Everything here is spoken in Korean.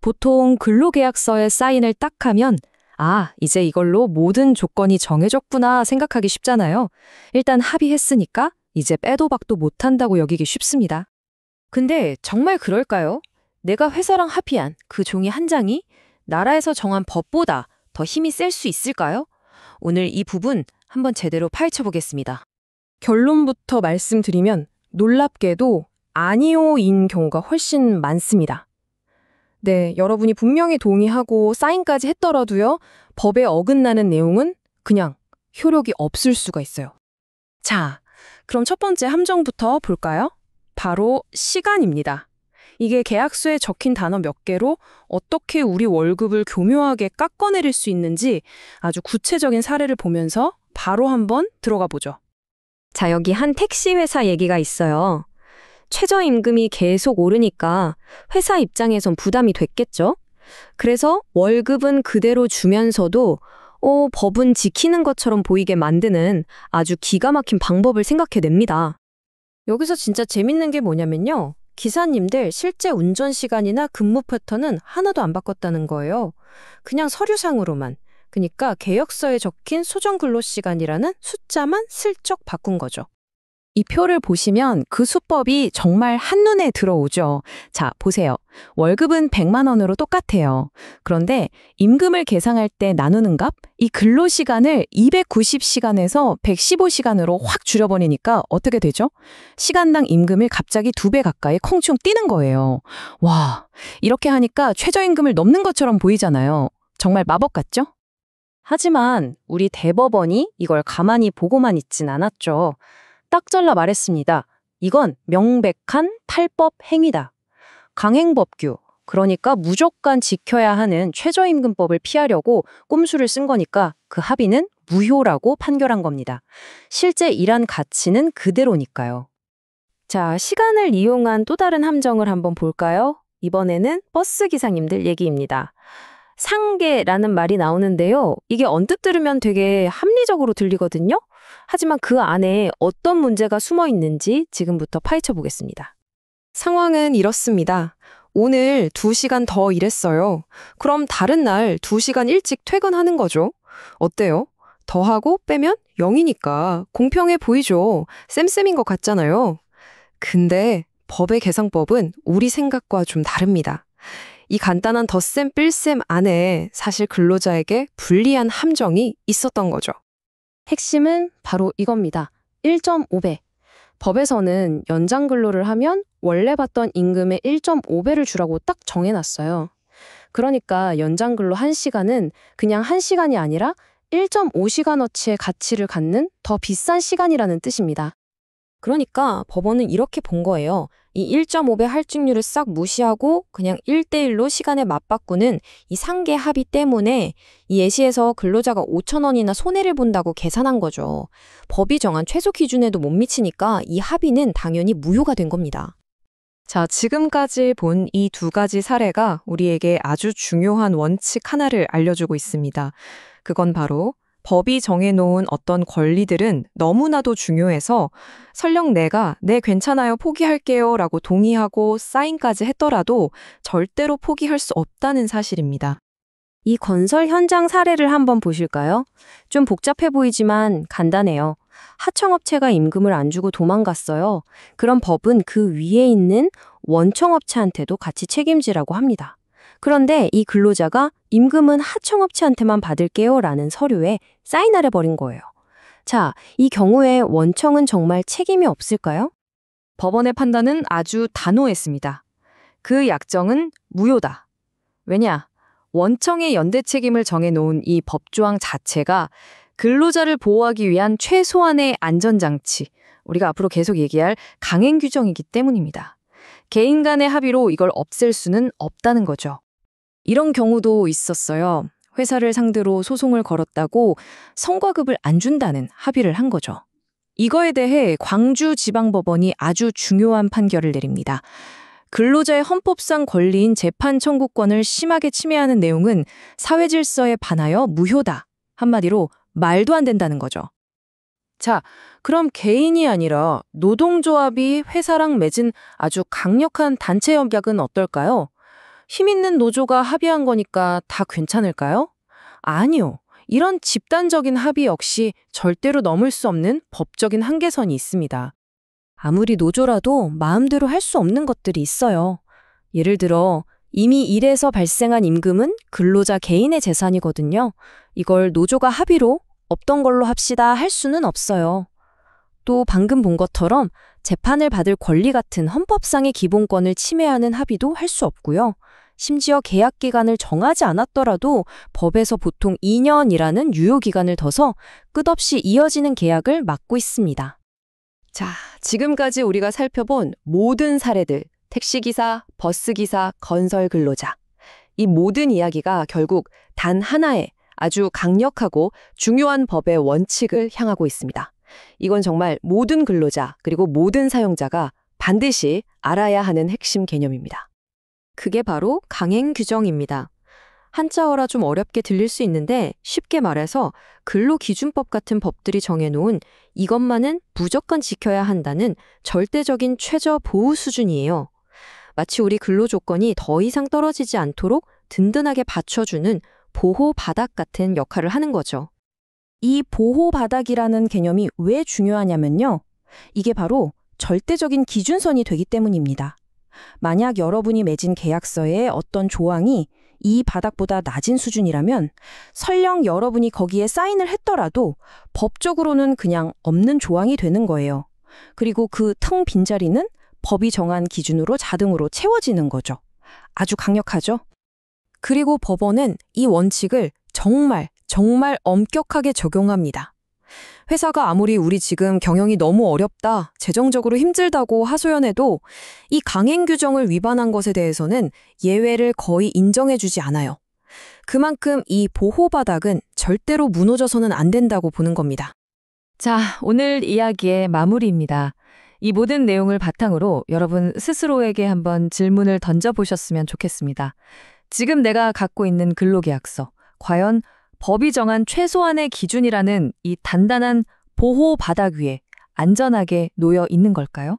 보통 근로계약서에 사인을 딱 하면 이제 이걸로 모든 조건이 정해졌구나 생각하기 쉽잖아요. 일단 합의했으니까 이제 빼도 박도 못한다고 여기기 쉽습니다. 근데 정말 그럴까요? 내가 회사랑 합의한 그 종이 한 장이 나라에서 정한 법보다 더 힘이 셀 수 있을까요? 오늘 이 부분 한번 제대로 파헤쳐 보겠습니다. 결론부터 말씀드리면 놀랍게도 아니오인 경우가 훨씬 많습니다. 네, 여러분이 분명히 동의하고 사인까지 했더라도요, 법에 어긋나는 내용은 그냥 효력이 없을 수가 있어요. 자, 그럼 첫 번째 함정부터 볼까요? 바로 시간입니다. 이게 계약서에 적힌 단어 몇 개로 어떻게 우리 월급을 교묘하게 깎아내릴 수 있는지 아주 구체적인 사례를 보면서 바로 한번 들어가 보죠. 자, 여기 한 택시 회사 얘기가 있어요. 최저임금이 계속 오르니까 회사 입장에선 부담이 됐겠죠? 그래서 월급은 그대로 주면서도 법은 지키는 것처럼 보이게 만드는 아주 기가 막힌 방법을 생각해냅니다. 여기서 진짜 재밌는 게 뭐냐면요. 기사님들 실제 운전 시간이나 근무 패턴은 하나도 안 바꿨다는 거예요. 그냥 서류상으로만. 그러니까 계약서에 적힌 소정 근로 시간이라는 숫자만 슬쩍 바꾼 거죠. 이 표를 보시면 그 수법이 정말 한눈에 들어오죠. 자, 보세요. 월급은 100만 원으로 똑같아요. 그런데 임금을 계산할 때 나누는 값, 이 근로시간을 290시간에서 115시간으로 확 줄여버리니까 어떻게 되죠? 시간당 임금을 갑자기 2배 가까이 콩충 뛰는 거예요. 와, 이렇게 하니까 최저임금을 넘는 것처럼 보이잖아요. 정말 마법 같죠? 하지만 우리 대법원이 이걸 가만히 보고만 있진 않았죠. 딱 잘라 말했습니다. 이건 명백한 탈법 행위다. 강행법규, 그러니까 무조건 지켜야 하는 최저임금법을 피하려고 꼼수를 쓴 거니까 그 합의는 무효라고 판결한 겁니다. 실제 일한 가치는 그대로니까요. 자, 시간을 이용한 또 다른 함정을 한번 볼까요? 이번에는 버스 기사님들 얘기입니다. 상계라는 말이 나오는데요. 이게 언뜻 들으면 되게 합리적으로 들리거든요. 하지만 그 안에 어떤 문제가 숨어 있는지 지금부터 파헤쳐 보겠습니다. 상황은 이렇습니다. 오늘 2시간 더 일했어요. 그럼 다른 날 2시간 일찍 퇴근하는 거죠. 어때요? 더하고 빼면 0이니까 공평해 보이죠. 쌤쌤인 것 같잖아요. 근데 법의 계산법은 우리 생각과 좀 다릅니다. 이 간단한 덧셈 뺄셈 안에 사실 근로자에게 불리한 함정이 있었던 거죠. 핵심은 바로 이겁니다. 1.5배. 법에서는 연장 근로를 하면 원래 받던 임금의 1.5배를 주라고 딱 정해놨어요. 그러니까 연장 근로 1시간은 그냥 1시간이 아니라 1.5시간어치의 가치를 갖는 더 비싼 시간이라는 뜻입니다. 그러니까 법원은 이렇게 본 거예요. 이 1.5배 할증률을 싹 무시하고 그냥 1대1로 시간에 맞바꾸는 이 상계 합의 때문에 이 예시에서 근로자가 5천 원이나 손해를 본다고 계산한 거죠. 법이 정한 최소 기준에도 못 미치니까 이 합의는 당연히 무효가 된 겁니다. 자, 지금까지 본 이 2가지 사례가 우리에게 아주 중요한 원칙 하나를 알려주고 있습니다. 그건 바로 법이 정해놓은 어떤 권리들은 너무나도 중요해서 설령 내가 네 괜찮아요 포기할게요 라고 동의하고 사인까지 했더라도 절대로 포기할 수 없다는 사실입니다. 이 건설 현장 사례를 한번 보실까요? 좀 복잡해 보이지만 간단해요. 하청업체가 임금을 안 주고 도망갔어요. 그럼 법은 그 위에 있는 원청업체한테도 같이 책임지라고 합니다. 그런데 이 근로자가 임금은 하청업체한테만 받을게요 라는 서류에 사인을 해버린 거예요. 자, 이 경우에 원청은 정말 책임이 없을까요? 법원의 판단은 아주 단호했습니다. 그 약정은 무효다. 왜냐? 원청의 연대 책임을 정해놓은 이 법조항 자체가 근로자를 보호하기 위한 최소한의 안전장치, 우리가 앞으로 계속 얘기할 강행 규정이기 때문입니다. 개인 간의 합의로 이걸 없앨 수는 없다는 거죠. 이런 경우도 있었어요. 회사를 상대로 소송을 걸었다고 성과급을 안 준다는 합의를 한 거죠. 이거에 대해 광주지방법원이 아주 중요한 판결을 내립니다. 근로자의 헌법상 권리인 재판 청구권을 심하게 침해하는 내용은 사회 질서에 반하여 무효다. 한마디로 말도 안 된다는 거죠. 자, 그럼 개인이 아니라 노동조합이 회사랑 맺은 아주 강력한 단체 협약은 어떨까요? 힘 있는 노조가 합의한 거니까 다 괜찮을까요? 아니요. 이런 집단적인 합의 역시 절대로 넘을 수 없는 법적인 한계선이 있습니다. 아무리 노조라도 마음대로 할 수 없는 것들이 있어요. 예를 들어 이미 일에서 발생한 임금은 근로자 개인의 재산이거든요. 이걸 노조가 합의로 없던 걸로 합시다 할 수는 없어요. 또 방금 본 것처럼 재판을 받을 권리 같은 헌법상의 기본권을 침해하는 합의도 할 수 없고요. 심지어 계약 기간을 정하지 않았더라도 법에서 보통 2년이라는 유효기간을 둬서 끝없이 이어지는 계약을 막고 있습니다. 자, 지금까지 우리가 살펴본 모든 사례들, 택시기사, 버스기사, 건설 근로자. 이 모든 이야기가 결국 단 하나의 아주 강력하고 중요한 법의 원칙을 향하고 있습니다. 이건 정말 모든 근로자 그리고 모든 사용자가 반드시 알아야 하는 핵심 개념입니다. 그게 바로 강행규정입니다. 한자어라 좀 어렵게 들릴 수 있는데 쉽게 말해서 근로기준법 같은 법들이 정해놓은 이것만은 무조건 지켜야 한다는 절대적인 최저 보호 수준이에요. 마치 우리 근로 조건이 더 이상 떨어지지 않도록 든든하게 받쳐주는 보호 바닥 같은 역할을 하는 거죠. 이 보호 바닥이라는 개념이 왜 중요하냐면요. 이게 바로 절대적인 기준선이 되기 때문입니다. 만약 여러분이 맺은 계약서에 어떤 조항이 이 바닥보다 낮은 수준이라면 설령 여러분이 거기에 사인을 했더라도 법적으로는 그냥 없는 조항이 되는 거예요. 그리고 그 텅 빈 자리는 법이 정한 기준으로 자동으로 채워지는 거죠. 아주 강력하죠? 그리고 법원은 이 원칙을 정말 엄격하게 적용합니다. 회사가 아무리 우리 지금 경영이 너무 어렵다, 재정적으로 힘들다고 하소연해도 이 강행 규정을 위반한 것에 대해서는 예외를 거의 인정해주지 않아요. 그만큼 이 보호 바닥은 절대로 무너져서는 안 된다고 보는 겁니다. 자, 오늘 이야기의 마무리입니다. 이 모든 내용을 바탕으로 여러분 스스로에게 한번 질문을 던져보셨으면 좋겠습니다. 지금 내가 갖고 있는 근로계약서, 과연 법이 정한 최소한의 기준이라는 이 단단한 보호 바닥 위에 안전하게 놓여 있는 걸까요?